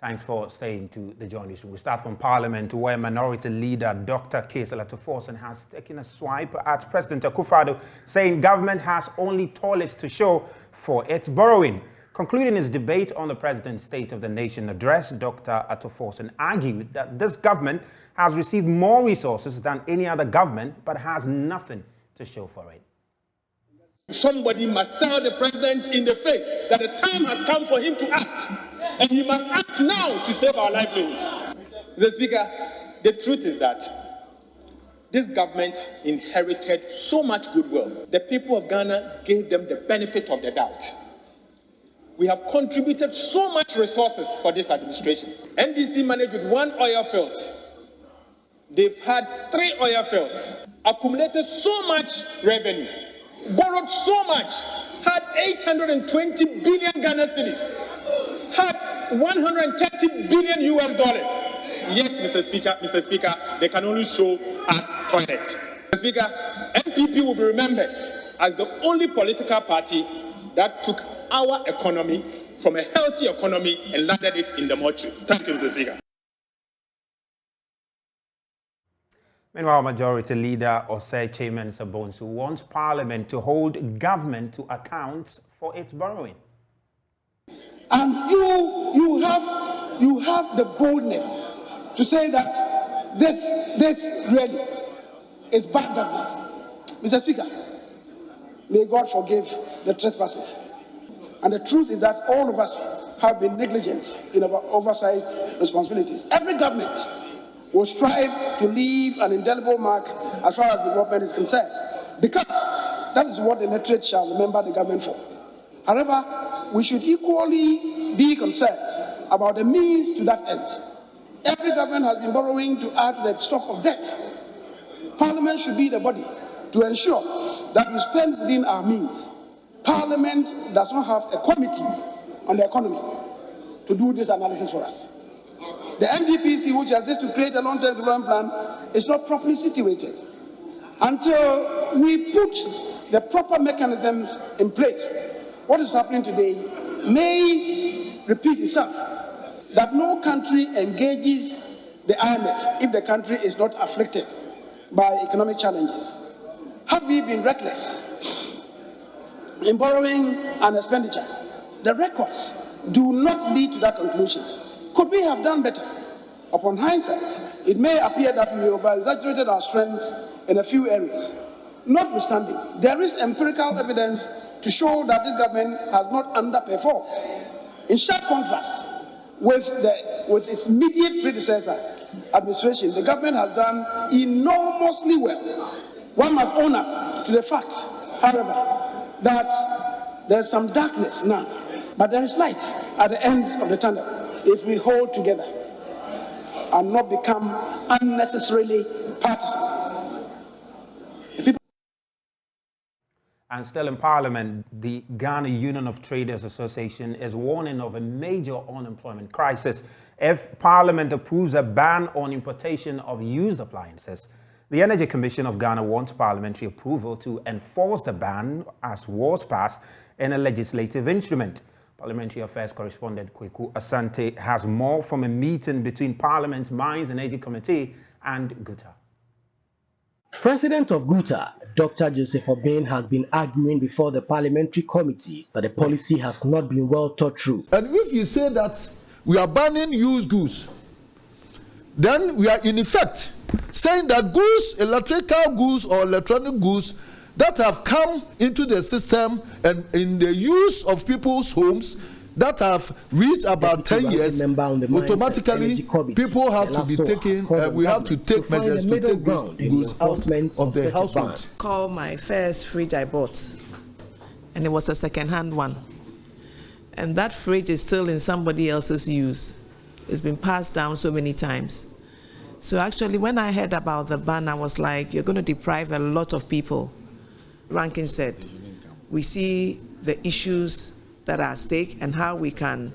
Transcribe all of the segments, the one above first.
Thanks for staying to the JoyNews. We start from Parliament, where Minority Leader Dr. Kessler Forson has taken a swipe at President Akufo-Addo, saying government has only toilets to show for its borrowing. Concluding his debate on the President's State of the Nation address, Dr. Forson argued that this government has received more resources than any other government, but has nothing to show for it. Somebody must tell the president in the face that the time has come for him to act, and he must act now to save our livelihood. Mr. Speaker, the truth is that this government inherited so much goodwill. The people of Ghana gave them the benefit of the doubt. We have contributed so much resources for this administration. NDC managed with 1 oil field. They've had 3 oil fields, accumulated so much revenue, borrowed so much, had 820 billion Ghana cedis, had 130 billion US dollars. Yet, Mr. Speaker, they can only show us toilet. Mr. Speaker, MPP will be remembered as the only political party that took our economy from a healthy economy and landed it in the mortuary. Thank you, Mr. Speaker. Meanwhile, Majority Leader Osei Chairman Sabonsu wants Parliament to hold government to account for its borrowing. And you have the boldness to say that this really is bad governance. Mr. Speaker, may God forgive the trespasses. And the truth is that all of us have been negligent in our oversight responsibilities. Every government will strive to leave an indelible mark as far as development is concerned, because that is what the electorate shall remember the government for. However, we should equally be concerned about the means to that end. Every government has been borrowing to add to the stock of debt. Parliament should be the body to ensure that we spend within our means. Parliament does not have a committee on the economy to do this analysis for us. The NDPC, which exists to create a long-term development plan, is not properly situated. Until we put the proper mechanisms in place, what is happening today may repeat itself. That no country engages the IMF if the country is not afflicted by economic challenges. Have we been reckless in borrowing and expenditure? The records do not lead to that conclusion. Could we have done better? Upon hindsight, it may appear that we over-exaggerated our strength in a few areas. Notwithstanding, there is empirical evidence to show that this government has not underperformed. In sharp contrast with its immediate predecessor administration, the government has done enormously well. One must own up to the fact, however, that there is some darkness now, but there is light at the end of the tunnel if we hold together and not become unnecessarily partisan. And still in Parliament, the Ghana Union of Traders Association is warning of a major unemployment crisis if Parliament approves a ban on importation of used appliances. The Energy Commission of Ghana wants parliamentary approval to enforce the ban as was passed in a legislative instrument. Parliamentary Affairs Correspondent Kweku Asante has more from a meeting between Parliament's Mines and Energy Committee and GUTA. President of GUTA, Dr. Joseph Obeng, has been arguing before the parliamentary committee that the policy has not been well thought through. And if you say that we are banning used goods, then we are in effect saying that goods, electrical goods or electronic goods that have come into the system and in the use of people's homes that have reached about 10 years, automatically people have to be taken, we have to take measures to take these goods out of the household. Call my first fridge I bought, and it was a second-hand one. And that fridge is still in somebody else's use. It's been passed down so many times. So actually, when I heard about the ban, I was like, you're going to deprive a lot of people. Rankin said, we see the issues that are at stake and how we can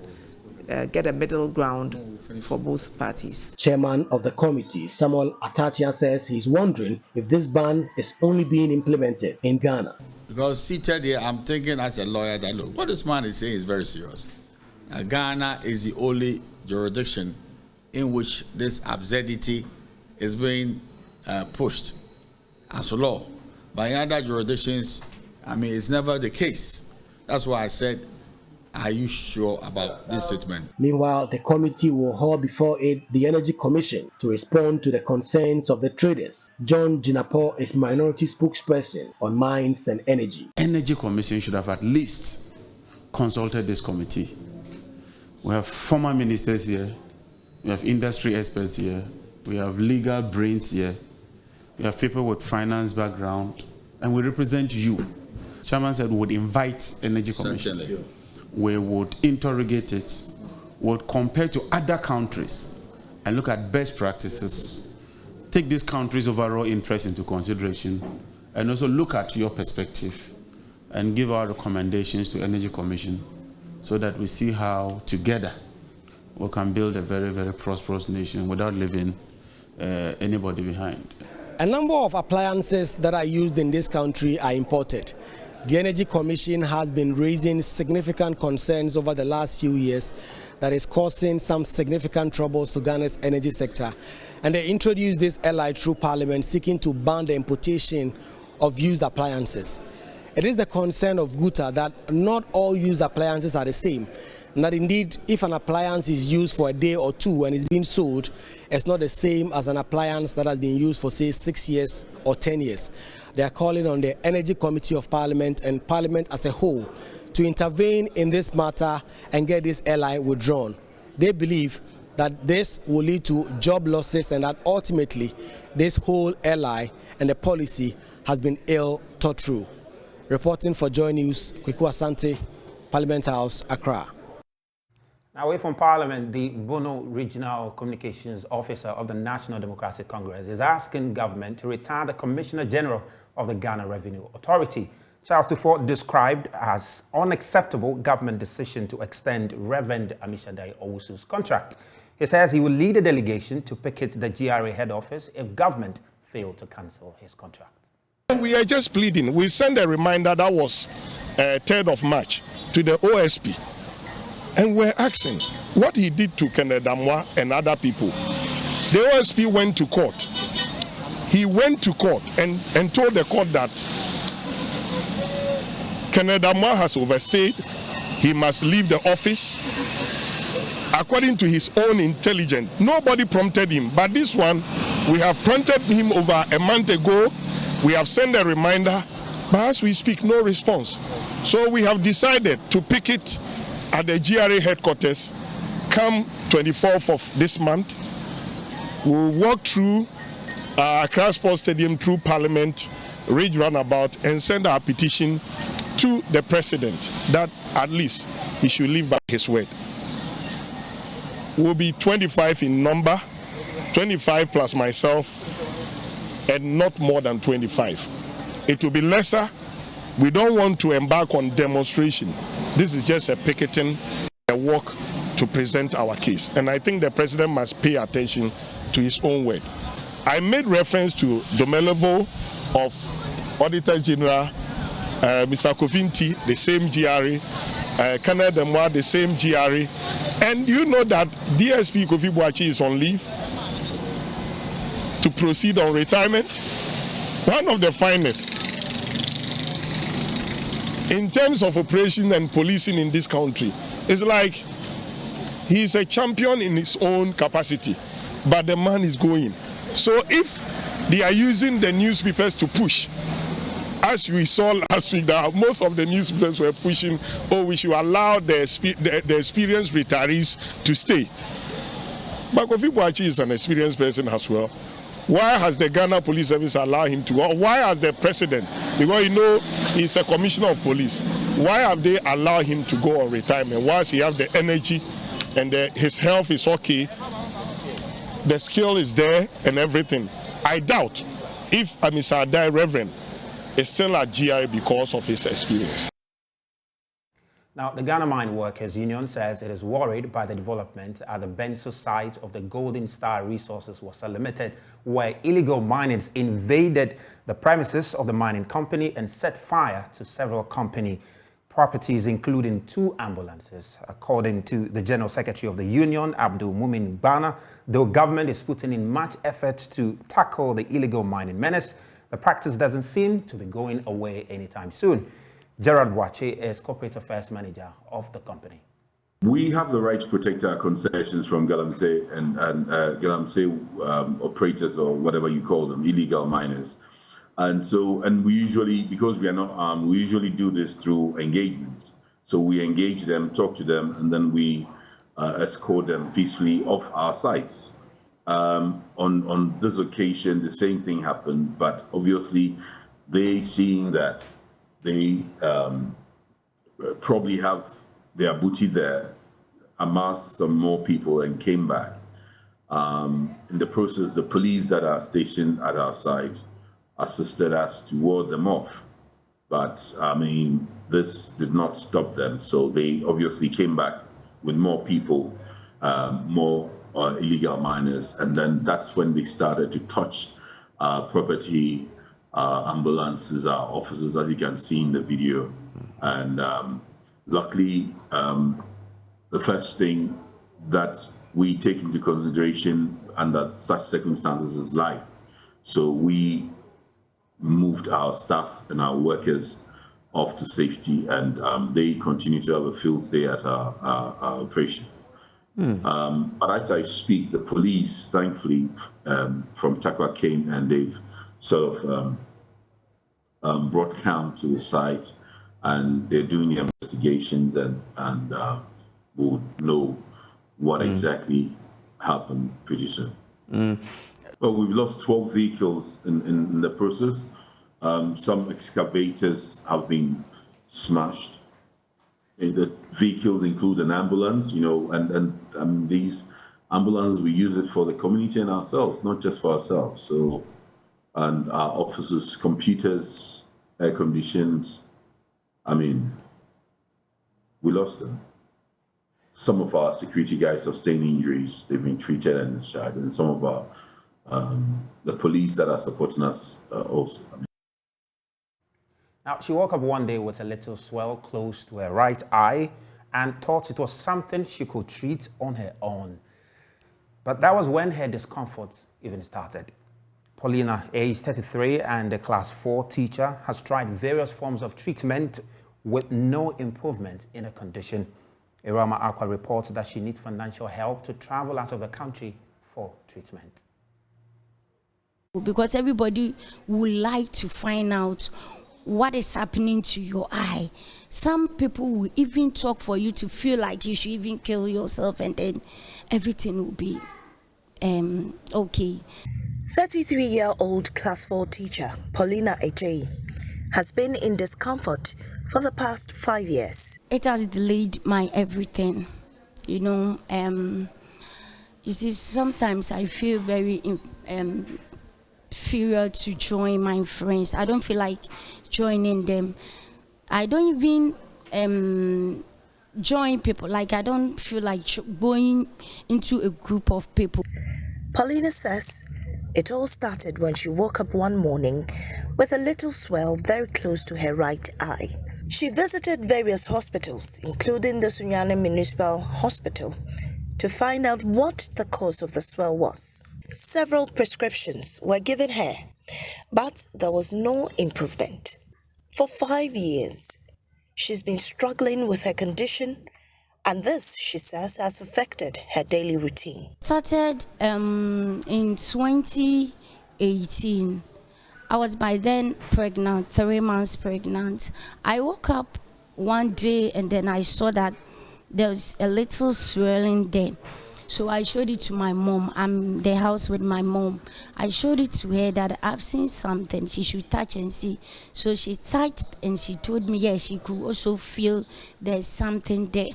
get a middle ground for both parties. Chairman of the committee, Samuel Atachia, says he's wondering if this ban is only being implemented in Ghana. Because seated here, I'm thinking as a lawyer that, look, what this man is saying is very serious. Ghana is the only jurisdiction in which this absurdity is being pushed as a law. But in other jurisdictions, I mean, it's never the case. That's why I said, are you sure about this statement? Meanwhile, the committee will hold before it the Energy Commission to respond to the concerns of the traders. John Jinapo is minority spokesperson on mines and energy. Energy Commission should have at least consulted this committee. We have former ministers here, we have industry experts here, we have legal brains here, we have people with finance background, and we represent you. Chairman said we would invite Energy Commission. Certainly. We would interrogate it, would compare to other countries and look at best practices, take these countries' overall interest into consideration, and also look at your perspective and give our recommendations to Energy Commission so that we see how together we can build a very, very prosperous nation without leaving anybody behind. A number of appliances that are used in this country are imported. The Energy Commission has been raising significant concerns over the last few years that is causing some significant troubles to Ghana's energy sector. And they introduced this LI through Parliament seeking to ban the importation of used appliances. It is the concern of GUTA that not all used appliances are the same. And that indeed, if an appliance is used for a day or two and is being sold, it's not the same as an appliance that has been used for, say, 6 years or 10 years. They are calling on the Energy Committee of Parliament and Parliament as a whole to intervene in this matter and get this LI withdrawn. They believe that this will lead to job losses and that ultimately this whole LI and the policy has been ill thought through. Reporting for JoyNews, Kweku Asante, Parliament House, Accra. Now, away from Parliament, the Bono Regional Communications Officer of the National Democratic Congress is asking government to retire the Commissioner General of the Ghana Revenue Authority. Charles Tufo described as unacceptable government decision to extend Reverend Amishadai Owusu's contract. He says he will lead a delegation to picket the GRA head office if government failed to cancel his contract. We are just pleading. We sent a reminder that was 3rd of March to the OSP. And we're asking what he did to Kenneth Damwa and other people. The OSP went to court. He went to court and told the court that Kenneth Damwa has overstayed. He must leave the office. According to his own intelligence, nobody prompted him. But this one, we have prompted him over a month ago. We have sent a reminder, but as we speak, no response. So we have decided to picket at the GRA headquarters come 24th of this month. We'll walk through Accra Sports Stadium through Parliament, Ridge Roundabout, and send our petition to the president that at least he should live by his word. We'll be 25 in number, 25 plus myself, and not more than 25. It will be lesser. We don't want to embark on demonstration. This is just a picketing, a walk to present our case. And I think the president must pay attention to his own word. I made reference to Domelevo of Auditor General, Mr. Kofinti, the same GRA, Kenneth Damwa, the same GRA. And you know that DSP Kofi Boachi is on leave to proceed on retirement. One of the finest in terms of operation and policing in this country. It's like he's a champion in his own capacity, but the man is going. So if they are using the newspapers to push, as we saw last week, that most of the newspapers were pushing, oh, we should allow the experienced retirees to stay. But Kofi Boachi is an experienced person as well. Why has the Ghana Police Service allowed him to? Or why has the president, because you know he's a commissioner of police, why have they allowed him to go on retirement? Whilst he has the energy and his health is okay, the skill is there and everything. I doubt if Amishadai Reverend is still at GRA because of his experience. Now, the Ghana Mine Workers Union says it is worried by the development at the Benso site of the Golden Star Resources Wasa Limited, where illegal miners invaded the premises of the mining company and set fire to several company properties, including 2 ambulances. According to the General Secretary of the Union, Abdul Mumin Bana, though government is putting in much effort to tackle the illegal mining menace, the practice doesn't seem to be going away anytime soon. Gerard Wache is Corporate Affairs Manager of the company. We have the right to protect our concessions from galamsey and galamsey operators, or whatever you call them, illegal miners. And we usually, because we are not armed, we usually do this through engagements. So we engage them, talk to them, and then we escort them peacefully off our sites. On this occasion, the same thing happened, but obviously they, seeing that they probably have their booty there, amassed some more people and came back. In the process, the police that are stationed at our sites assisted us to ward them off. But I mean, this did not stop them. So they obviously came back with more people, more illegal miners. And then that's when they started to touch property, ambulances, our officers, as you can see in the video. And luckily, the first thing that we take into consideration under such circumstances is life. So we moved our staff and our workers off to safety, and they continue to have a field day at our operation. But as I speak, the police, thankfully, from Takwa came, and they've sort of brought calm to the site, and they're doing the investigations, and we'll know what exactly happened pretty soon. Well, we've lost 12 vehicles in the process. Some excavators have been smashed. The vehicles include an ambulance, you know, and these ambulances, we use it for the community and ourselves, not just for ourselves. So, and our officers' computers, air conditions, I mean, we lost them. Some of our security guys sustained injuries. They've been treated and discharged, and some of our the police that are supporting us also. Now, she woke up one day with a little swell close to her right eye and thought it was something she could treat on her own. But that was when her discomfort even started. Paulina, age 33 and a class 4 teacher, has tried various forms of treatment with no improvement in her condition. Irama Aqua reports that she needs financial help to travel out of the country for treatment. Because everybody would like to find out what is happening to your eye. Some people will even talk for you to feel like you should even kill yourself, and then everything will be okay. 33-year-old class 4 teacher Paulina Ejay has been in discomfort for the past 5 years. It has delayed my everything. You know, you see, sometimes I feel very inferior to join my friends. I don't feel like joining them. I don't even join people. Like, I don't feel like going into a group of people. Paulina says it all started when she woke up one morning with a little swell very close to her right eye. She visited various hospitals, including the Sunyani Municipal Hospital, to find out what the cause of the swell was. Several prescriptions were given her, but there was no improvement. For 5 years, she's been struggling with her condition, and this, she says, has affected her daily routine. Started in 2018. I was by then pregnant, 3 months pregnant. I woke up one day and then I saw that there was a little swelling there. So I showed it to my mom. I'm in the house with my mom. I showed it to her that I've seen something. She should touch and see. So she touched and she told me, yes, she could also feel there's something there.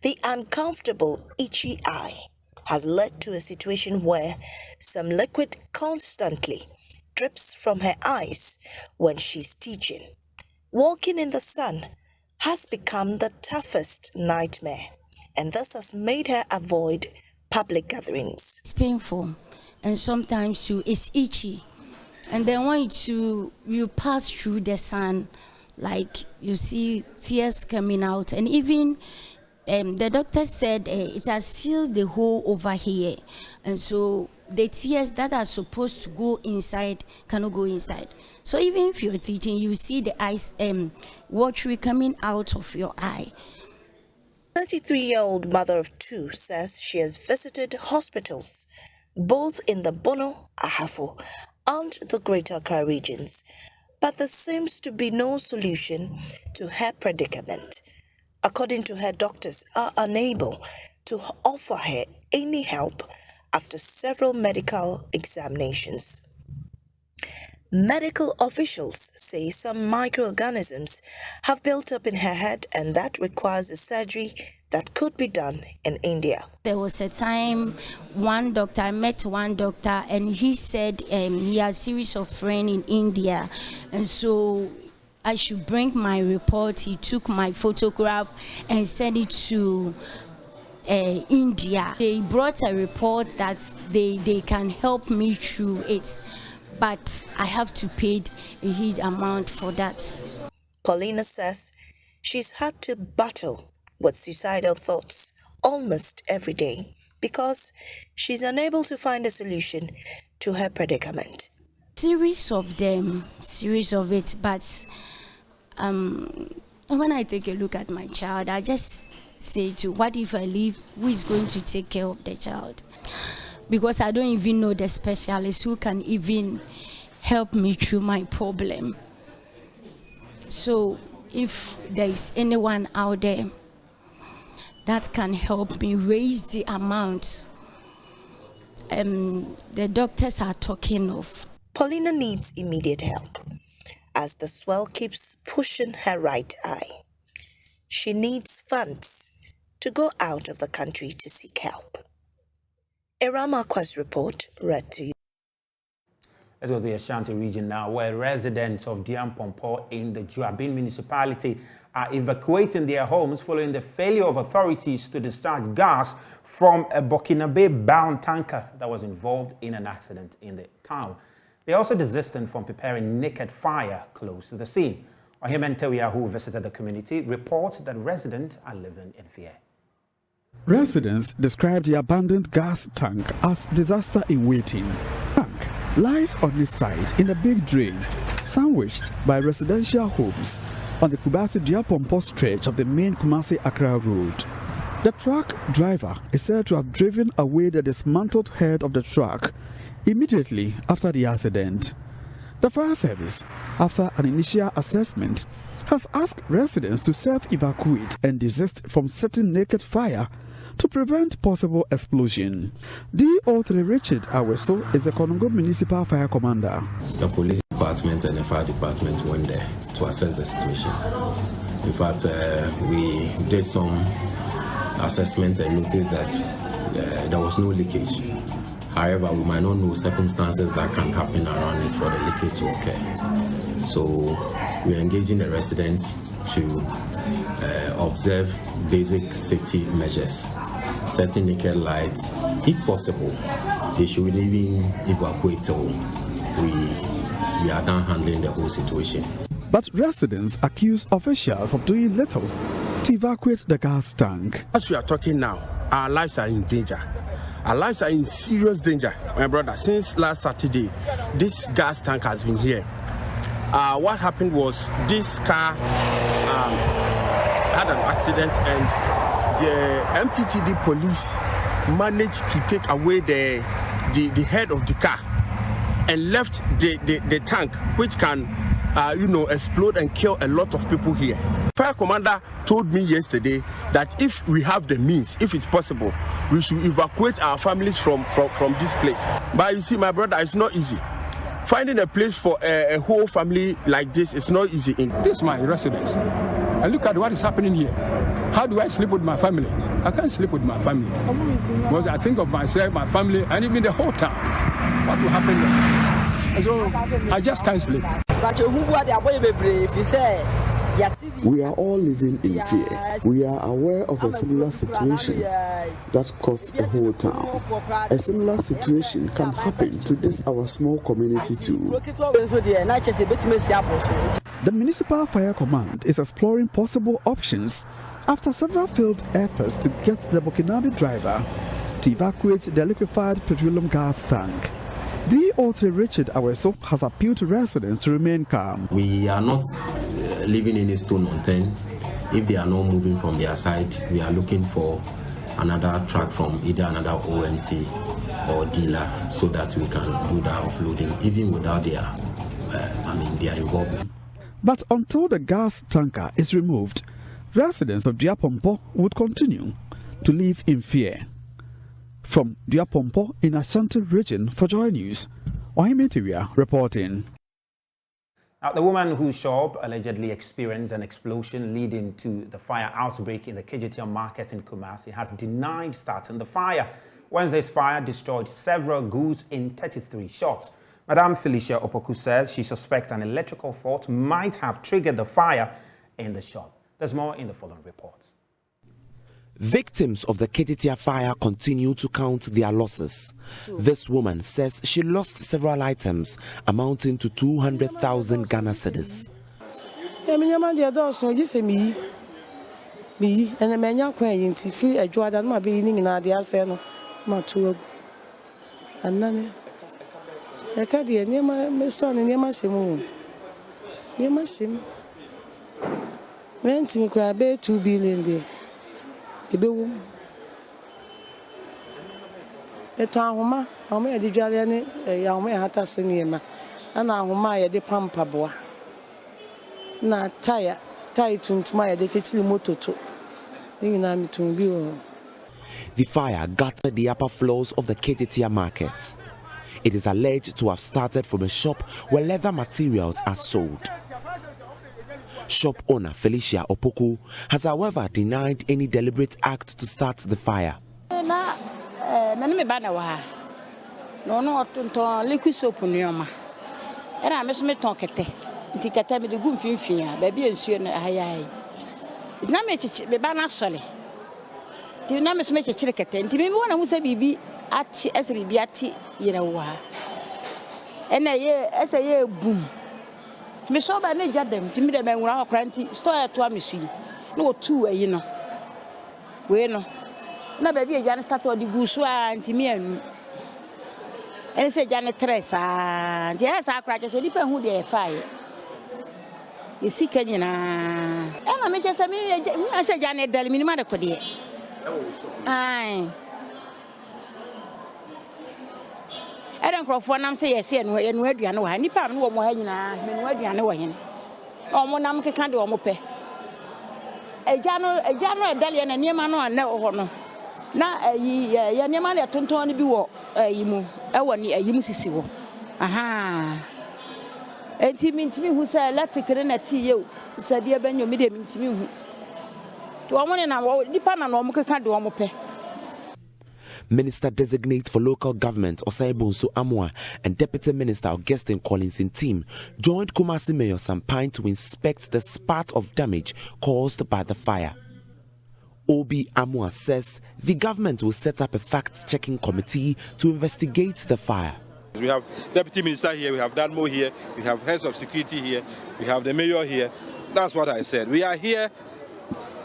The uncomfortable, itchy eye has led to a situation where some liquid constantly drips from her eyes when she's teaching. Walking in the sun has become the toughest nightmare, and this has made her avoid public gatherings. It's painful, and sometimes too, it's itchy. And then when you pass through the sun, Like you see tears coming out, and even the doctor said it has sealed the hole over here, and so the tears that are supposed to go inside cannot go inside. So even if you're teaching, you see the eyes watery coming out of your eye. 33-year-old mother of two says she has visited hospitals both in the Bono, Ahafo, and the Greater Accra regions, but there seems to be no solution to her predicament. According to her, doctors are unable to offer her any help after several medical examinations. Medical officials say some microorganisms have built up in her head, and that requires a surgery that could be done in India. There was a time I met one doctor, and he said he has a series of friends in India, and so I should bring my report. He took my photograph and sent it to India. They brought a report that they can help me through it, but I have to pay a huge amount for that. Paulina says she's had to battle with suicidal thoughts almost every day because she's unable to find a solution to her predicament. Series of it, but when I take a look at my child, I just say to what if I leave, who is going to take care of the child? Because I don't even know the specialist who can even help me through my problem. So if there is anyone out there that can help me raise the amount the doctors are talking of. Paulina needs immediate help as the swell keeps pushing her right eye. She needs funds to go out of the country to seek help. A Ramaqua's report read to you. Let's go to the Ashanti region now, where residents of Diampompo in the Juabin municipality are evacuating their homes following the failure of authorities to discharge gas from a Burkinabe-bound tanker that was involved in an accident in the town. They are also desisting from preparing naked fire close to the scene. Ohimen Tewia, who visited the community, reports that residents are living in fear. Residents described the abandoned gas tank as disaster in waiting. Tank lies on its side in a big drain, sandwiched by residential homes on the Kubasi-Diapompo stretch of the main Kumasi-Accra road. The truck driver is said to have driven away the dismantled head of the truck immediately after the accident. The fire service, after an initial assessment, has asked residents to self-evacuate and desist from setting naked fire to prevent possible explosion. DO3 Richard Aweso is the Konongo Municipal Fire Commander. The police department and the fire department went there to assess the situation. In fact, we did some assessments and noticed that there was no leakage. However, we might not know circumstances that can happen around it for the leakage to occur. So we are engaging the residents to observe basic safety measures, setting naked lights. If possible, they should even evacuate till we are done handling the whole situation. But residents accuse officials of doing little to evacuate the gas tank. As we are talking now, our lives are in danger. Our lives are in serious danger, my brother. Since last Saturday, this gas tank has been here. What happened was this car had an accident, and the MTTD police managed to take away the head of the car and left the tank, which can explode and kill a lot of people here. Fire commander told me yesterday that if we have the means, if it's possible, we should evacuate our families from this place. But you see, my brother, it's not easy. Finding a place for a whole family like this is not easy. This is my residence. And look at what is happening here. How do I sleep with my family? I can't sleep with my family. Because I think of myself, my family, and even the whole town. What will happen next? And so I just can't sleep. We are all living in fear. We are aware of a similar situation that cost a whole town. A similar situation can happen to this our small community too. The Municipal Fire Command is exploring possible options after several failed efforts to get the Burkinabe driver to evacuate the liquefied petroleum gas tank. The author Richard Aweso has appealed to residents to remain calm. We are not leaving any stone unturned. If they are not moving from their side, we are looking for another truck from either another OMC or dealer so that we can do that offloading even without their involvement. But until the gas tanker is removed, residents of Diapompo would continue to live in fear. From Diapompo in Ashanti region for Joy News, Ohimeteria reporting. Now, the woman whose shop allegedly experienced an explosion leading to the fire outbreak in the Kejetia market in Kumasi has denied starting the fire. Wednesday's fire destroyed several goods in 33 shops. Madame Felicia Opoku says she suspects an electrical fault might have triggered the fire in the shop. There's more in the following reports. Victims of the Kejetia fire continue to count their losses. This woman says she lost several items amounting to 200,000 Ghana cedis. Ibewum eto ahoma ahoma ye de dwale ne ya ahoma ya hata so niema ana ahoma ye de pampa boa na tire tuntuma ye de tetili mototo nyina mitumbi o. The fire gutted the upper floors of the Kejetia market. It is alleged to have started from a shop where leather materials are sold. Shop owner Felicia Opoku has, however, denied any deliberate act to start the fire. Me so ba ne jadem timi de menwura okranti store to amesui no tu ayi no we no na ba bi eja ne start odi gusu a ntimi anu ene se eja ne tres a je esa akra je so dipa hu de e fae isi kanyina ena me je se me se eja ne dal minima de kode ai Eren krofo nam se yesi enu aduane wa nipa me wo mo ha nyina menu aduane wo hene omo nam keka de omo pe eja no edale na niema no na ho no na ayi ya niema na tonton bi wo ayi mu e wo ni ayi mu sisi wo aha ntimi hu se electric na ti ye se de banyo mi de ntimi hu to omo ne na nipa na no omo keka de omo pe. Minister Designate for Local Government Osaibonso Amwa and Deputy Minister Augustine Collinson team joined Kumasi Mayor Sampine to inspect the spot of damage caused by the fire. Obi Amwa says the government will set up a fact-checking committee to investigate the fire. We have Deputy Minister here, we have Danmo here, we have heads of security here, we have the mayor here. That's what I said. We are here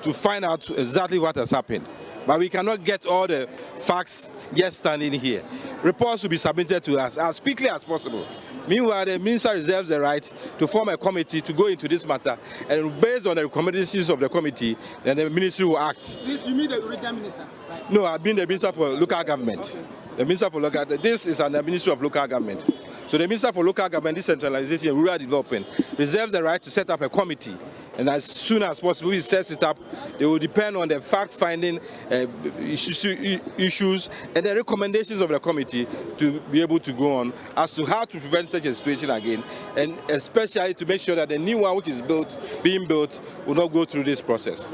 to find out exactly what has happened. But we cannot get all the facts just standing here. Reports will be submitted to us as quickly as possible. Meanwhile, the minister reserves the right to form a committee to go into this matter, and based on the recommendations of the committee, then the ministry will act. This, you mean the regional minister? Right? No, I've been the minister for local government. Okay. The minister for local. This is the ministry of local government. So the minister for local government, decentralization, and rural development reserves the right to set up a committee. And as soon as possible, he sets it up. They will depend on the fact-finding issues and the recommendations of the committee to be able to go on as to how to prevent such a situation again, and especially to make sure that the new one which is being built, will not go through this process.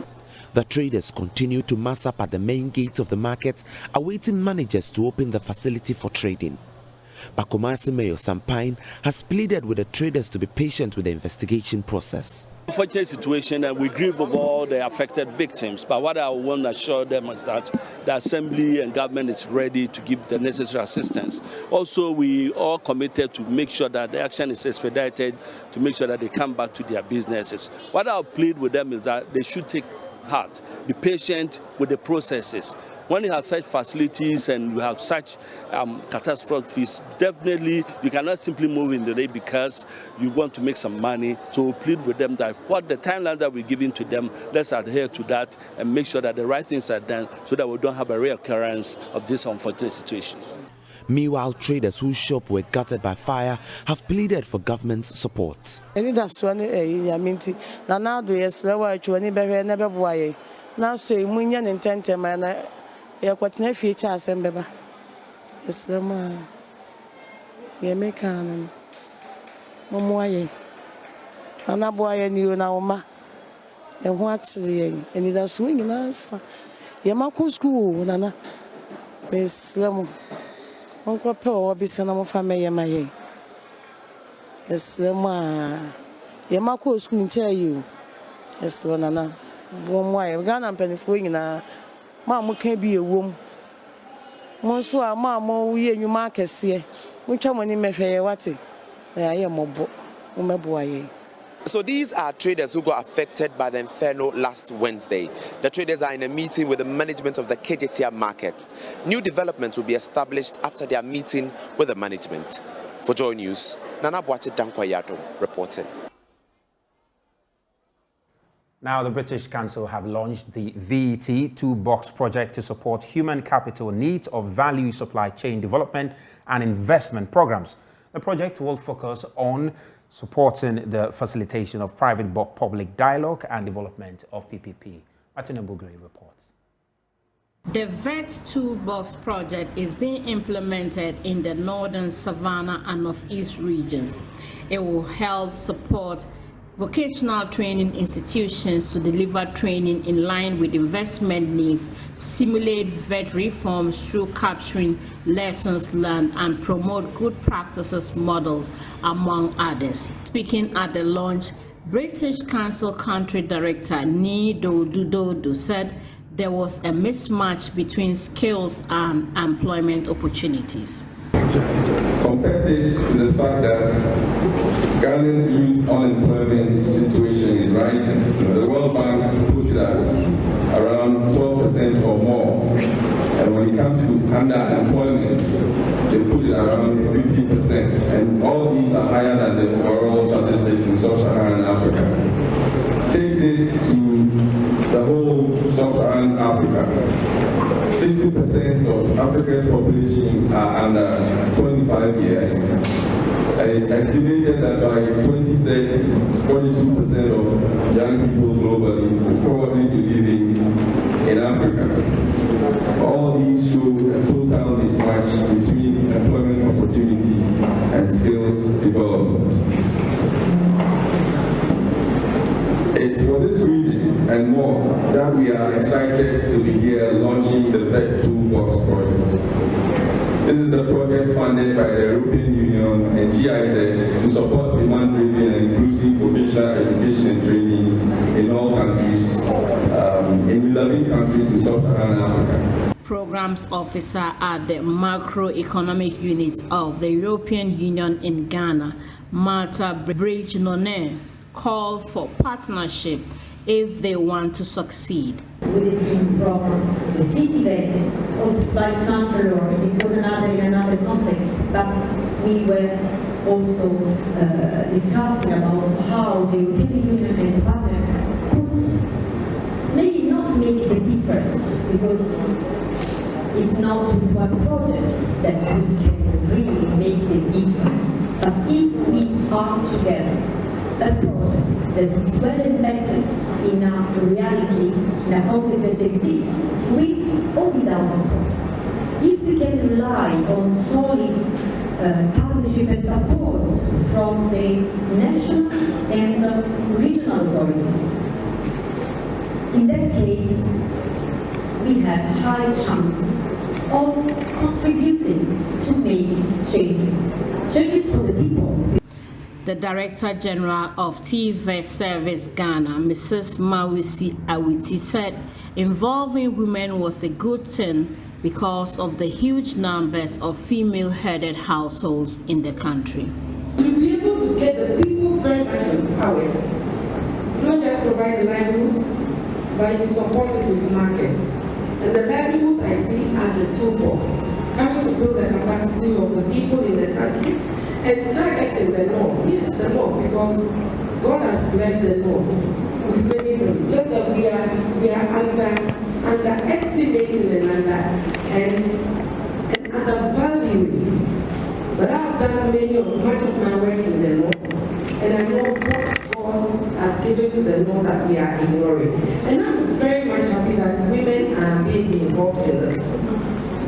The traders continue to mass up at the main gate of the market, awaiting managers to open the facility for trading. Kumasi Mayor Sampine has pleaded with the traders to be patient with the investigation process. Unfortunate situation, and we grieve over all the affected victims. But what I want to assure them is that the Assembly and government is ready to give the necessary assistance. Also, we are committed to make sure that the action is expedited, to make sure that they come back to their businesses. What I'll plead with them is that they should take heart, be patient with the processes. When you have such facilities and you have such catastrophes, definitely you cannot simply move in the day because you want to make some money. So we plead with them that what the timeline that we're giving to them, let's adhere to that and make sure that the right things are done so that we don't have a reoccurrence of this unfortunate situation. Meanwhile, traders whose shop were gutted by fire have pleaded for government support. Yakwatine future asembeba Islama Yemekan Momoye Anaboye ni na oma e ho akyere eni da so nyina sa Yemako school nana Islamu onko pe o bisa na mo fa meye maye Islama Yemako school nche you Islama nana Momoye Ghana mpanifo nyina Mamu can be a womb. Monso, Mamma, we and you Marcus here. Which one in Mefe, what I am a boy. So these are traders who got affected by the inferno last Wednesday. The traders are in a meeting with the management of the KJTR market. New developments will be established after their meeting with the management. For JoyNews, Nana Boache Dankwayato reporting. Now, the British Council have launched the VET Toolbox project to support human capital needs of value supply chain development and investment programs. The project will focus on supporting the facilitation of private-public dialogue and development of PPP. Martin Bugri reports. The VET Toolbox project is being implemented in the Northern Savannah and Northeast regions. It will help support vocational training institutions to deliver training in line with investment needs, stimulate VET reforms through capturing lessons learned, and promote good practices models, among others. Speaking at the launch, British Council Country Director Ni Dododo said there was a mismatch between skills and employment opportunities. Compare this to the fact that Ghana's youth unemployment situation is rising. The World Bank puts it at around 12% or more. And when it comes to underemployment, they put it around 50%. And all these are higher than the overall statistics in sub-Saharan Africa. Take this to the whole sub-Saharan Africa. 60% of Africa's population are under 25 years. And it's estimated that by 2030, 42% of young people globally will probably be living in Africa. All these show a total mismatch between employment opportunity and skills development. It's for this reason and more that we are excited to be here launching the VET Toolbox project. This is a project funded by the European Union and GIZ to support demand-driven and inclusive vocational education and training in all countries, in 11 countries in Sub-Saharan Africa. Programs officer at the macroeconomic unit of the European Union in Ghana, Marta Bridge-Nonne, call for partnership if they want to succeed. With the team from the city vet, also by Chancellor, it was in another context, but we were also discussing about how the European Union and the partner could maybe not make the difference, because it's not with one project that we can really make the difference. But if we are together, a project that is well embedded in our reality, in a context that exists, with or without a project. If we can rely on solid partnership and support from the national and regional authorities, in that case, we have a high chance of contributing to make changes. Changes for the people. the Director General of TVET Service Ghana, Mrs. Mawisi Awiti, said involving women was a good thing because of the huge numbers of female-headed households in the country. To be able to get the people very much empowered, not just provide the livelihoods, but you support it with markets. And the livelihoods I see as a toolbox, coming to build the capacity of the people in the country and targeting the North. Yes, the North, because God has blessed the North with many things. Just that we are underestimating and undervaluing. But I've done much of my work in the North, and I know what God has given to the North that we are ignoring. And I'm very much happy that women are being involved in this,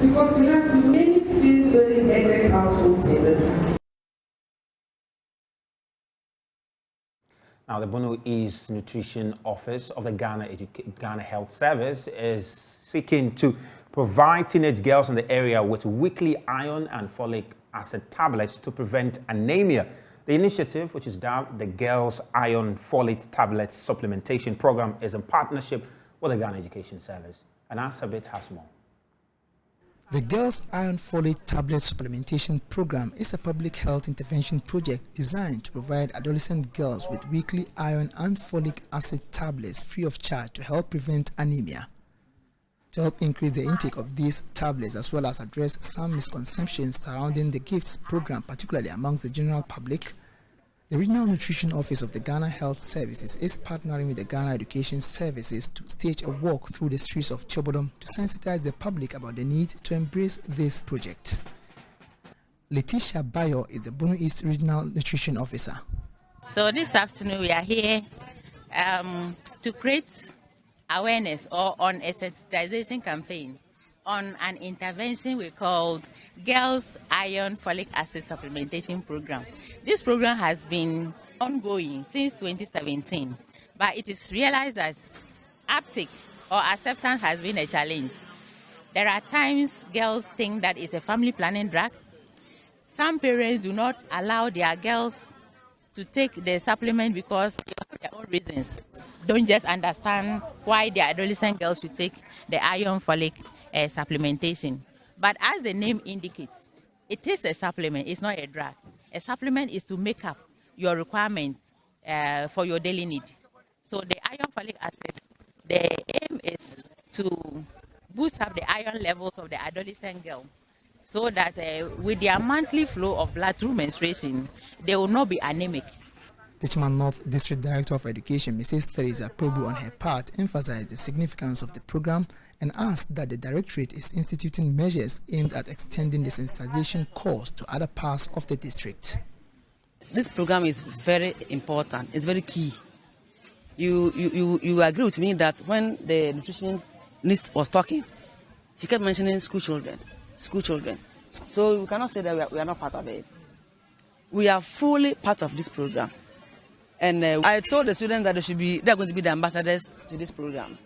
because we have many female-headed households in this country. Now, the Bono East Nutrition Office of the Ghana Health Service is seeking to provide teenage girls in the area with weekly iron and folic acid tablets to prevent anemia. The initiative, which is dubbed the Girls Iron Folate Tablets Supplementation Program, is in partnership with the Ghana Education Service. And Asabit has more. The Girls Iron Folate Tablet Supplementation Program is a public health intervention project designed to provide adolescent girls with weekly iron and folic acid tablets free of charge to help prevent anemia. To help increase the intake of these tablets as well as address some misconceptions surrounding the GIFTS program, particularly amongst the general public, the Regional Nutrition Office of the Ghana Health Services is partnering with the Ghana Education Services to stage a walk through the streets of Chobodom to sensitize the public about the need to embrace this project. Letitia Bayo is the Bono East Regional Nutrition Officer. So this afternoon we are here to create awareness or on a sensitization campaign on an intervention we called Girls Iron Folic Acid Supplementation Program. This program has been ongoing since 2017, but it is realized that uptake or acceptance has been a challenge. There are times girls think that it's a family planning drug. Some parents do not allow their girls to take the supplement because they have their own reasons. Don't just understand why their adolescent girls should take the iron folic supplementation. But as the name indicates, it is a supplement, it's not a drug. A supplement is to make up your requirements for your daily need. So the iron folic acid, the aim is to boost up the iron levels of the adolescent girl so that with their monthly flow of blood through menstruation, they will not be anemic. Techiman North District Director of Education, Mrs. Theresa Prebu, on her part, emphasized the significance of the program and asked that the Directorate is instituting measures aimed at extending the sensitization course to other parts of the district. This program is very important. It's very key. You agree with me that when the nutritionist was talking, she kept mentioning school children. So we cannot say that we are not part of it. We are fully part of this program. And I told the students that they're going to be the ambassadors to this program.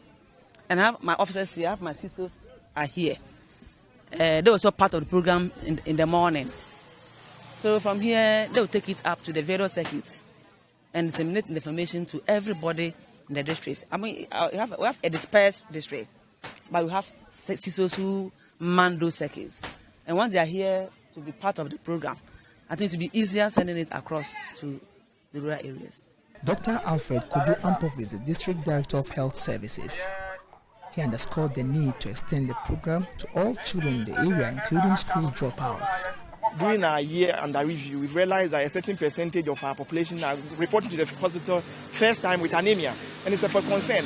And I have my officers here, I have my CISOs are here. They also part of the program in the morning. So from here, they will take it up to the various circuits and disseminate the information to everybody in the district. I mean, we have a dispersed district, but we have CISOs who man those circuits. And once they are here to be part of the program, I think it will be easier sending it across to the rural areas. Dr. Alfred Kojo Ampov is the District Director of Health Services. He underscored the need to extend the program to all children in the area, including school dropouts. During our year under review, we realized that a certain percentage of our population are reporting to the hospital first time with anemia, and it's a for concern.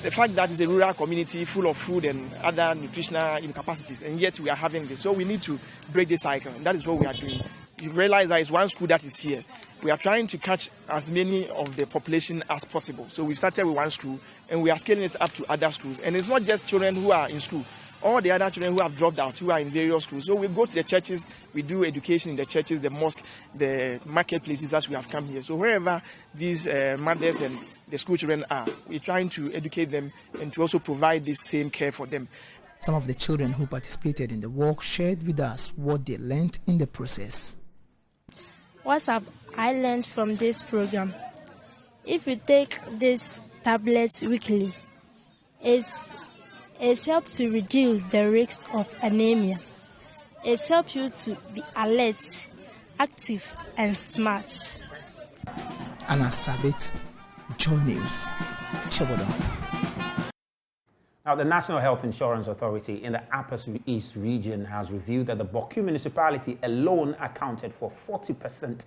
The fact that it's a rural community full of food and other nutritional incapacities, and yet we are having this. So we need to break this cycle, and that is what we are doing. You realize that it's one school that is here. We are trying to catch as many of the population as possible. So we started with one school, and we are scaling it up to other schools. And it's not just children who are in school. All the other children who have dropped out, who are in various schools. So we go to the churches, we do education in the churches, the mosque, the marketplaces as we have come here. So wherever these mothers and the school children are, we're trying to educate them and to also provide this same care for them. Some of the children who participated in the walk shared with us what they learned in the process. What have I learned from this program? If you take these tablets weekly, it helps to reduce the risk of anemia. It helps you to be alert, active, and smart. Anna Sabit, JoyNews, Chobodo. Now, the National Health Insurance Authority in the Upper East region has revealed that the Boku municipality alone accounted for 40%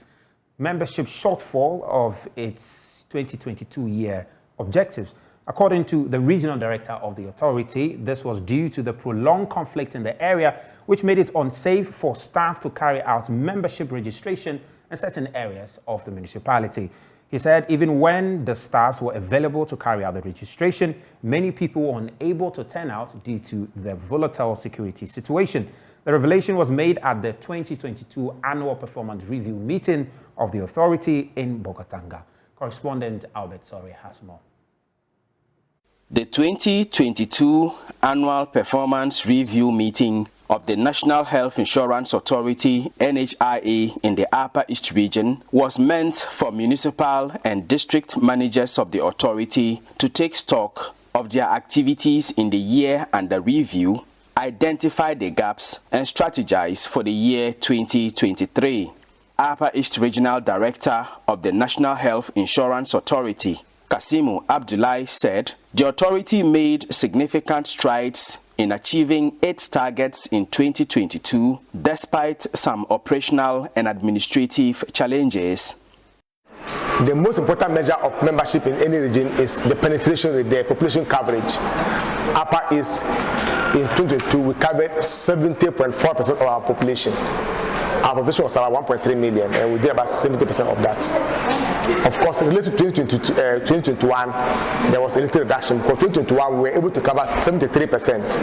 membership shortfall of its 2022 year objectives. According to the regional director of the authority, this was due to the prolonged conflict in the area, which made it unsafe for staff to carry out membership registration in certain areas of the municipality. He said even when the staffs were available to carry out the registration, many people were unable to turn out due to the volatile security situation. The revelation was made at the 2022 annual performance review meeting of the authority in Bogotanga. Correspondent Albert Sori has more. The 2022 annual performance review meeting of the National Health Insurance Authority (NHIA) in the Upper East region was meant for municipal and district managers of the authority to take stock of their activities in the year under review, identify the gaps, and strategize for the year 2023. Upper East Regional Director of the National Health Insurance Authority, Kasimu Abdullahi, said the authority made significant strides in achieving its targets in 2022 despite some operational and administrative challenges. The most important measure of membership in any region is the penetration rate, the population coverage. Upper East in 2022 we covered 70.4% of our population. Our population was about 1.3 million, and we did about 70% of that. Of course, related to 2021, there was a little reduction. For 2021, we were able to cover 73%.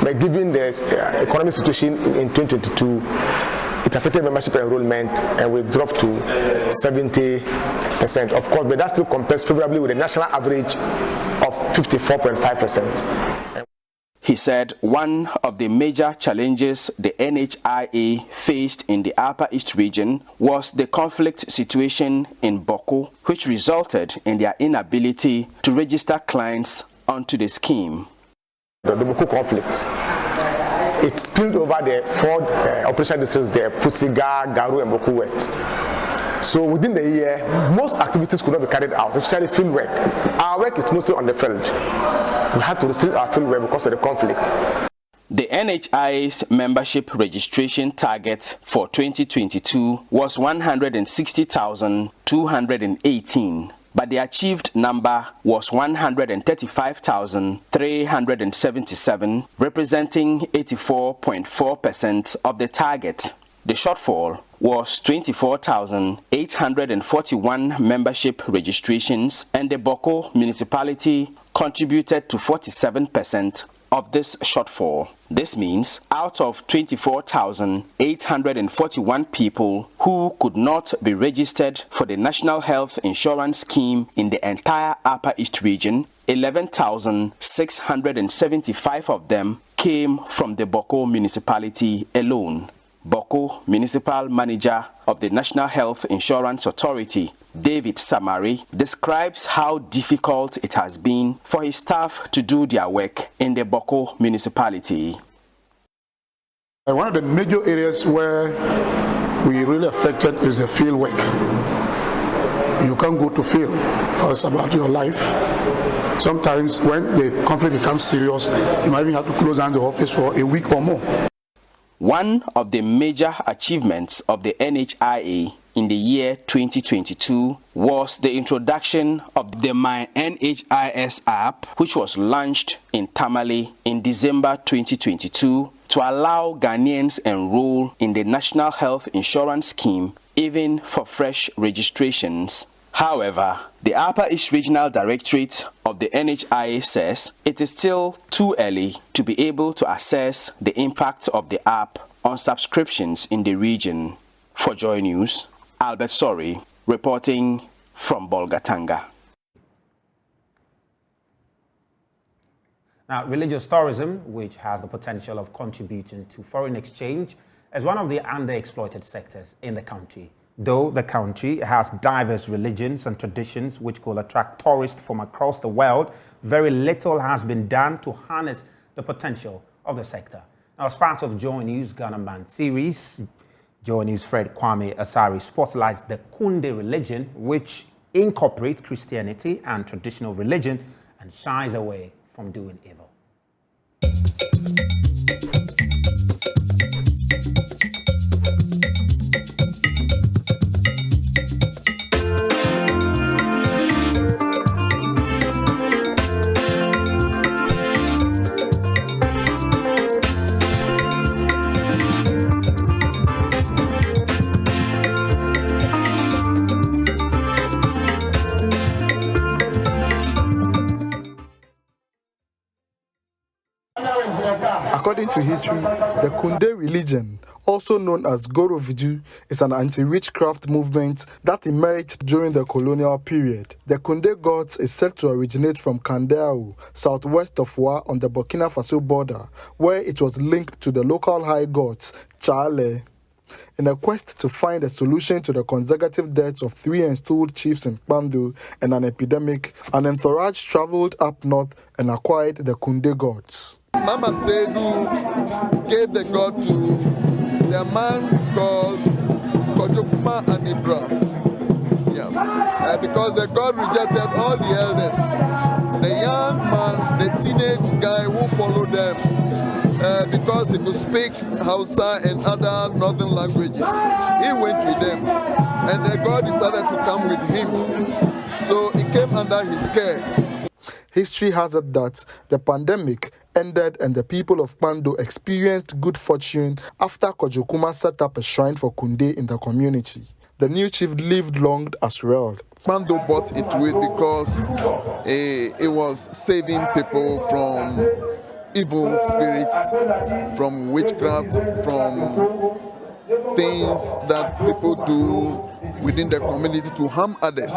But given the economic situation in 2022, it affected membership enrollment, and we dropped to 70%. Of course, but that still compares favorably with the national average of 54.5%. He said one of the major challenges the NHIA faced in the Upper East region was the conflict situation in Boku, which resulted in their inability to register clients onto the scheme. The Boku conflict, it spilled over the four operational districts there, Pusiga, Garu, and Boku West. So within the year, most activities could not be carried out, especially field work. Our work is mostly on the field. We had to restrict our field work because of the conflict. The NHI's membership registration target for 2022 was 160,218, but the achieved number was 135,377, representing 84.4% of the target. The shortfall was 24,841 membership registrations, and the Boko municipality contributed to 47% of this shortfall. This means out of 24,841 people who could not be registered for the National Health Insurance Scheme in the entire Upper East region, 11,675 of them came from the Boko municipality alone. Boko Municipal Manager of the National Health Insurance Authority, David Samari, describes how difficult it has been for his staff to do their work in the Boko municipality. One of the major areas where we really affected is the field work. You can't go to field because it's about your life. Sometimes when the conflict becomes serious, you might even have to close down the office for a week or more. One of the major achievements of the NHIA in the year 2022 was the introduction of the My NHIS app, which was launched in Tamale in December 2022 to allow Ghanaians enroll in the National Health Insurance Scheme even for fresh registrations. However, the Upper East Regional Directorate of the NHIA says it is still too early to be able to assess the impact of the app on subscriptions in the region. For JoyNews, Albert Sori, reporting from Bolgatanga. Now, religious tourism, which has the potential of contributing to foreign exchange, is one of the underexploited sectors in the country. Though the country has diverse religions and traditions which could attract tourists from across the world, very little has been done to harness the potential of the sector. Now, as part of JoyNews Ghana Man series, JoyNews Fred Kwame Asari spotlights the Kunde religion, which incorporates Christianity and traditional religion and shies away from doing evil. According to history, the Kunde religion, also known as Gorovidu, is an anti-witchcraft movement that emerged during the colonial period. The Kunde gods is said to originate from Kandeau, southwest of Wa on the Burkina Faso border, where it was linked to the local high gods, Chale. In a quest to find a solution to the consecutive deaths of 3 installed chiefs in Kpando and an epidemic, an entourage traveled up north and acquired the Kunde gods. Mama Seydou gave the god to the man called Kojokuma Anibra. Yes, because the god rejected all the elders. The young man, the teenage guy who followed them, because he could speak Hausa and other northern languages, he went with them, and the god decided to come with him. So he came under his care. History has it that the pandemic ended and the people of Kpando experienced good fortune after Kojokuma set up a shrine for Kunde in the community. The new chief lived long as well. Kpando bought into it because it was saving people from evil spirits, from witchcraft, from things that people do within the community to harm others.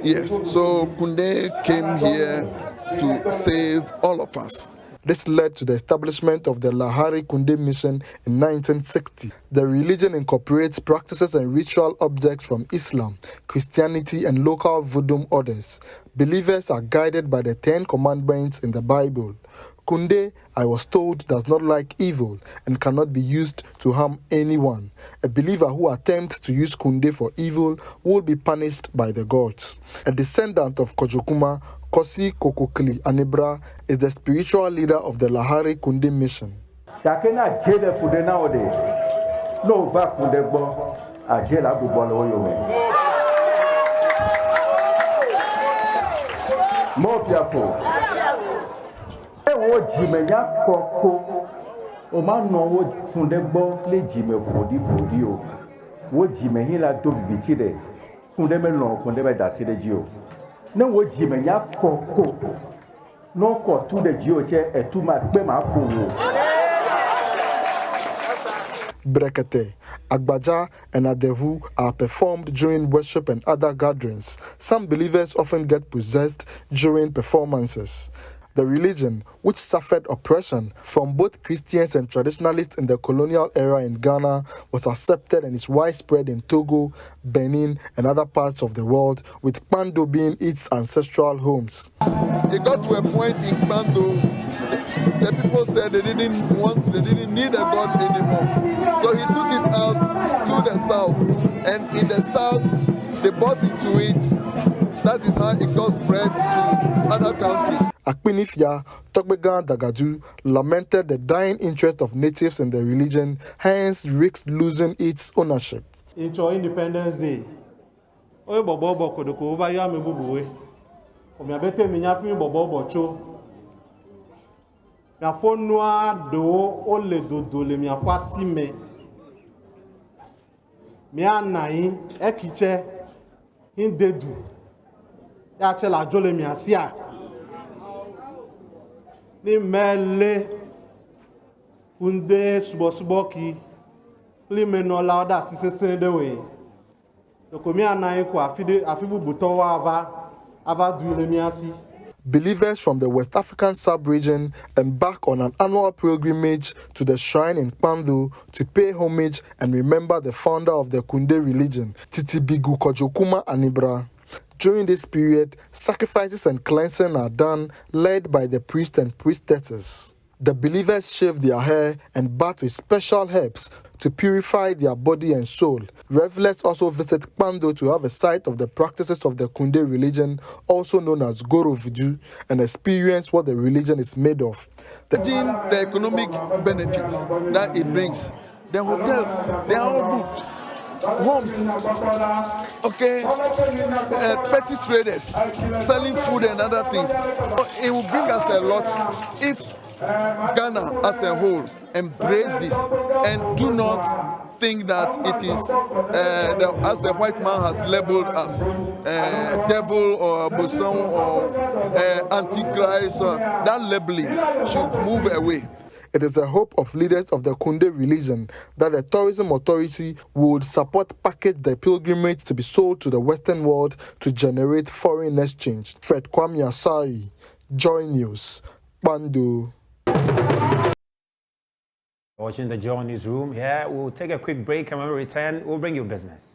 Yes, so Kunde came here to save all of us. This led to the establishment of the Lahari Kunde mission in 1960. The religion incorporates practices and ritual objects from Islam, Christianity, and local voodoo orders. Believers are guided by the 10 commandments in the Bible. Kunde, I was told, does not like evil and cannot be used to harm anyone. A believer who attempts to use Kunde for evil will be punished by the gods. A descendant of Kojokuma, Kosi Kokokli Anibra, is the spiritual leader of the Lahari Kunde mission. More careful. Wo jimenya koko o ma no wo kunde gbo le jime bodi o wo jime hin la do viviti de kunde me no kunde be da se de ji o na wo jimenya koko no ko tu de ji o che etu ma pe ma ko wo. Brekete, Agbaja, and Adehu are performed during worship and other gatherings. Some believers often get possessed during performances. The religion, which suffered oppression from both Christians and traditionalists in the colonial era in Ghana, was accepted and is widespread in Togo, Benin, and other parts of the world, with Kpando being its ancestral homes. It got to a point in Kpando, the people said they didn't need a god anymore. So he took it out to the south, and in the south, they bought into it. That is how it got spread to other countries. Akpinifia, Tokbegan Dagadu, lamented the dying interest of natives in the religion, hence risks losing its ownership. Into Independence Day, Oye Bobo Kodoko over Yami Bubuwe, Omiabete Minyafi Bobo Cho, Yafonua do ole do le miakwasime, Mianai, Ekiche, Indedu, Yachela Jole Miasia. Ni mele kunde subosuboki li menola oda sisese de we dokomi anayi ko afibu butowa ava du le miasi. Believers from the West African sub-region embark on an annual pilgrimage to the shrine in Kpando to pay homage and remember the founder of the Kunde religion, Titibigu Kojokuma Anibra. During this period, sacrifices and cleansing are done, led by the priest and priestesses. The believers shave their hair and bath with special herbs to purify their body and soul. Revelers also visit Kpando to have a sight of the practices of the Kunde religion, also known as Goro Viju, and experience what the religion is made of. The economic benefits that it brings, the hotels, they are all good. Homes, okay, petty traders selling food and other things. It will bring us a lot if Ghana as a whole embrace this and do not think that it is, as the white man has labeled us, devil or boson or antichrist. That labeling should move away. It is a hope of leaders of the Kunde religion that the tourism authority would support package the pilgrimage to be sold to the Western world to generate foreign exchange. Fred Kwame Asari, Joy News, Kpando. Watching the JoyNews room. Yeah, we'll take a quick break, and when we return, we'll bring you business.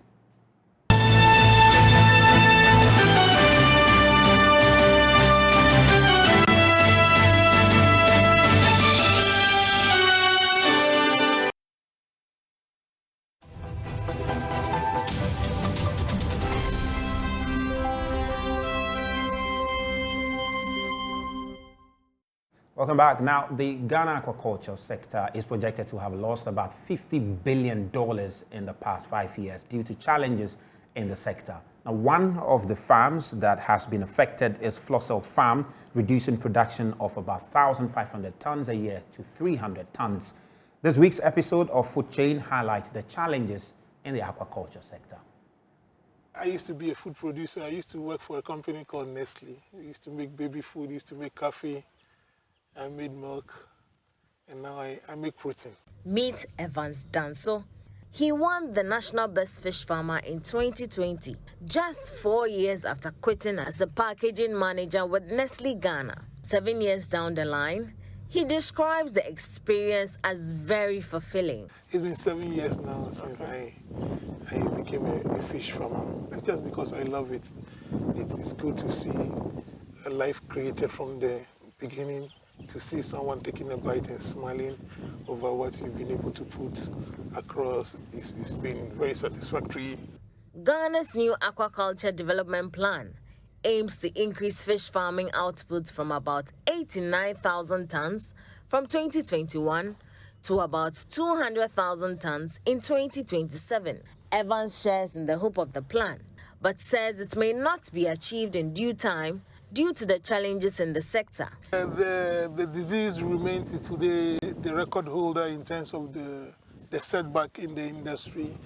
Welcome back. Now, the Ghana aquaculture sector is projected to have lost about $50 billion in the past 5 years due to challenges in the sector. Now, one of the farms that has been affected is Flossel Farm, reducing production of about 1,500 tons a year to 300 tons. This week's episode of Food Chain highlights the challenges in the aquaculture sector. I used to be a food producer. I used to work for a company called Nestle. We used to make baby food, used to make coffee. I made milk, and now I make protein. Meet Evans Danso. He won the National Best Fish Farmer in 2020, just 4 years after quitting as a packaging manager with Nestle Ghana. 7 years down the line, he describes the experience as very fulfilling. It's been 7 years now since I became a fish farmer. It's just because I love it. It's good to see a life created from the beginning, to see someone taking a bite and smiling over what you've been able to put across. It's been very satisfactory. Ghana's new aquaculture development plan aims to increase fish farming output from about 89,000 tons from 2021 to about 200,000 tons in 2027. Evans shares in the hope of the plan, but says it may not be achieved in due time due to the challenges in the sector. The disease remains today the record holder in terms of the setback in the industry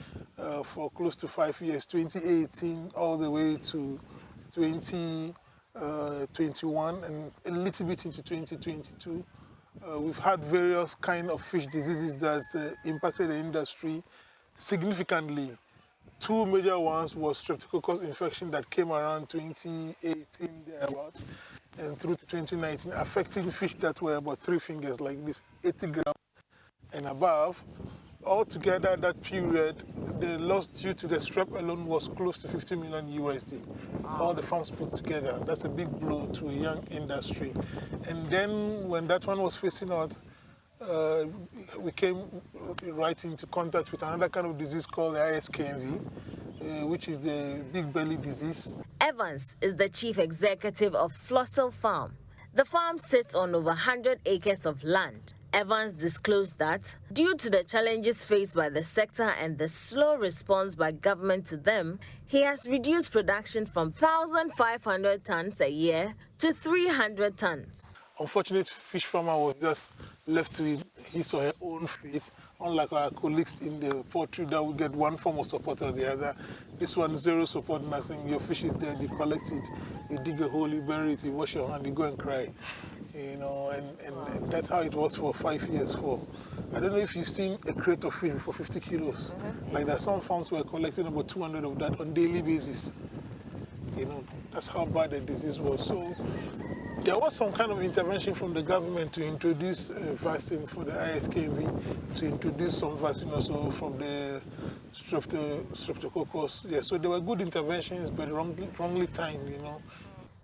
for close to 5 years, 2018 all the way to 2021 and a little bit into 2022. We've had various kind of fish diseases that impacted the industry significantly. Two major ones was streptococcus infection that came around 2018 thereabouts and through to 2019, affecting fish that were about 3 fingers like this, 80 grams and above. Altogether, that period, the loss due to the strep alone was close to 50 million USD. All the farms put together. That's a big blow to a young industry. And then when that one was facing out, we came right into contact with another kind of disease called the ISKMV, which is the big belly disease. Evans is the chief executive of Flossel Farm. The farm sits on over 100 acres of land. Evans disclosed that due to the challenges faced by the sector and the slow response by government to them, he has reduced production from 1,500 tons a year to 300 tons. Unfortunately, fish farmer was just left to his or her own fate, unlike our colleagues in the poultry that will get one form of support or the other. This one, zero support, nothing. Your fish is there, you collect it, you dig a hole, you bury it, you wash your hand, you go and cry. You know, and that's how it was for 5 years. I don't know if you've seen a crate of fish for 50 kilos. Like that, some farms were collecting about 200 of that on a daily basis. You know, that's how bad the disease was. So There was some kind of intervention from the government to introduce vaccine for the ISKV, to introduce some vaccine also from the streptococcus. Yeah, so there were good interventions, but wrongly timed, you know.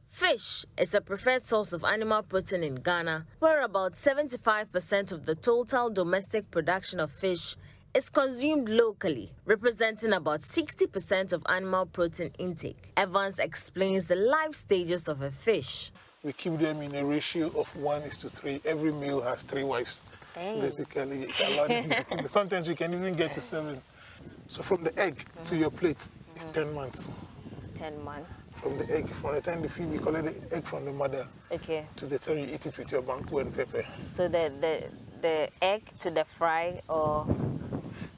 Fish is a preferred source of animal protein in Ghana, where about 75% of the total domestic production of fish is consumed locally, representing about 60% of animal protein intake. Evans explains the life stages of a fish. We keep them in a ratio of 1:3. Every male has 3 wives. Basically, it's allowed. Sometimes we can even get to 7. So from the egg to your plate is 10 months. 10 months. From the egg, from the time the feed, we collect the egg from the mother. Okay. To the time you eat it with your banku and pepper. So the egg to the fry, or?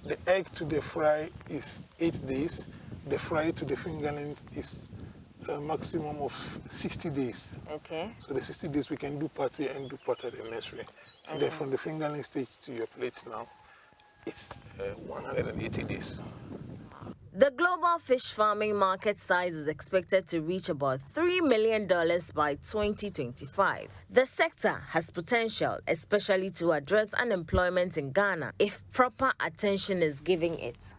The egg to the fry is 8 days. The fry to the fingerlings is a maximum of 60 days. Okay. So the 60 days we can do party and do part at the nursery. And then from the fingerling stage to your plate now, it's 180 days. The global fish farming market size is expected to reach about $3 million by 2025. The sector has potential, especially to address unemployment in Ghana, if proper attention is given it.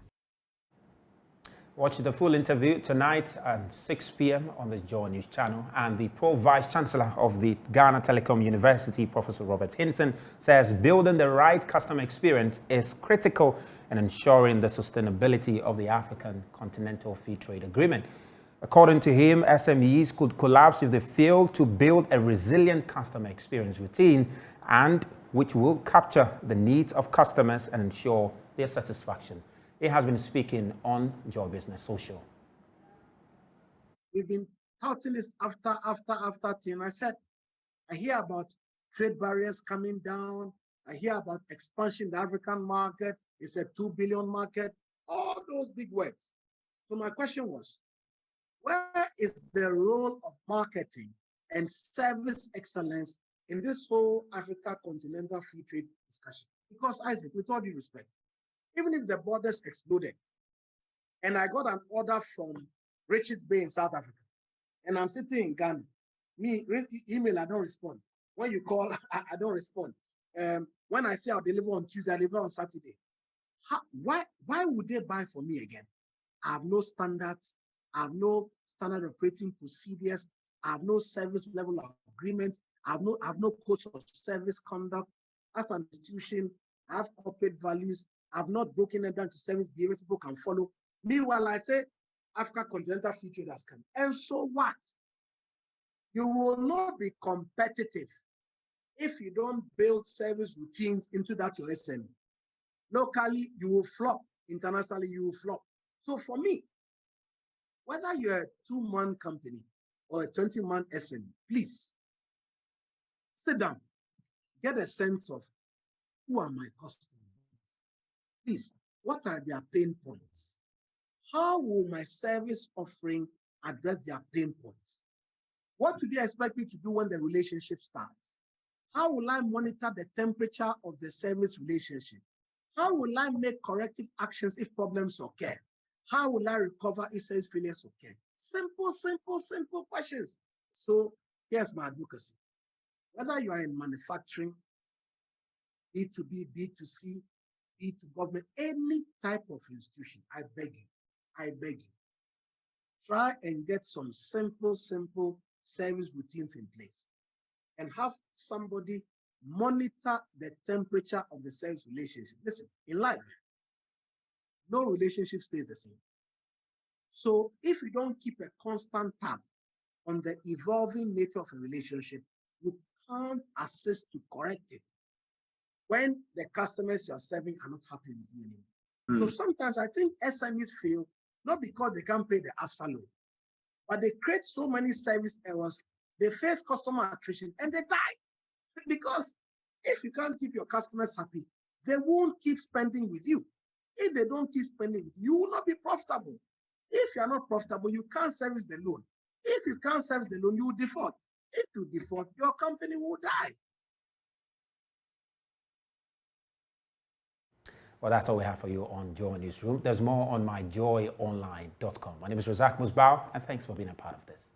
Watch the full interview tonight at 6 p.m. on the JoyNews channel. And the Pro-Vice Chancellor of the Ghana Telecom University, Professor Robert Hinson, says building the right customer experience is critical in ensuring the sustainability of the African Continental Free Trade Agreement. According to him, SMEs could collapse if they fail to build a resilient customer experience routine, and which will capture the needs of customers and ensure their satisfaction. He has been speaking on Joy Business Social. We've been touting this after thing. I said, I hear about trade barriers coming down. I hear about expansion in the African market. It's a 2 billion market. All those big words. So my question was, where is the role of marketing and service excellence in this whole Africa Continental Free Trade discussion? Because Isaac, with all due respect, even if the borders exploded, and I got an order from Richards Bay in South Africa, and I'm sitting in Ghana, email, I don't respond. When you call, I don't respond. When I say I'll deliver on Tuesday, I deliver on Saturday. Why would they buy for me again? I have no standards. I have no standard operating procedures. I have no service level agreements. I have no codes of service conduct. As an institution, I have corporate values. I've not broken them down to service behaviors people can follow. Meanwhile, I say Africa Continental Free Trade has come. And so what? You will not be competitive if you don't build service routines into that your SME. Locally, you will flop. Internationally, you will flop. So for me, whether you're a 2-man company or a 20-man SME, please sit down, get a sense of who are my customers. Please, what are their pain points? How will my service offering address their pain points? What do they expect me to do when the relationship starts? How will I monitor the temperature of the service relationship? How will I make corrective actions if problems occur? How will I recover if service failures occur? Simple questions. So here's my advocacy. Whether you are in manufacturing, B2B, B2C, to government, any type of institution, I beg you, try and get some simple service routines in place and have somebody monitor the temperature of the service relationship. Listen, in life, no relationship stays the same. So if you don't keep a constant tab on the evolving nature of a relationship, you can't assist to correct it when the customers you are serving are not happy with you anymore. So sometimes I think SMEs fail not because they can't pay the AFSA loan, but they create so many service errors, they face customer attrition, and they die. Because if you can't keep your customers happy, they won't keep spending with you. If they don't keep spending with you, you will not be profitable. If you are not profitable, you can't service the loan. If you can't service the loan, you will default. If you default, your company will die. Well, that's all we have for you on Joy Newsroom. There's more on myjoyonline.com. My name is Razak Musbau, and thanks for being a part of this.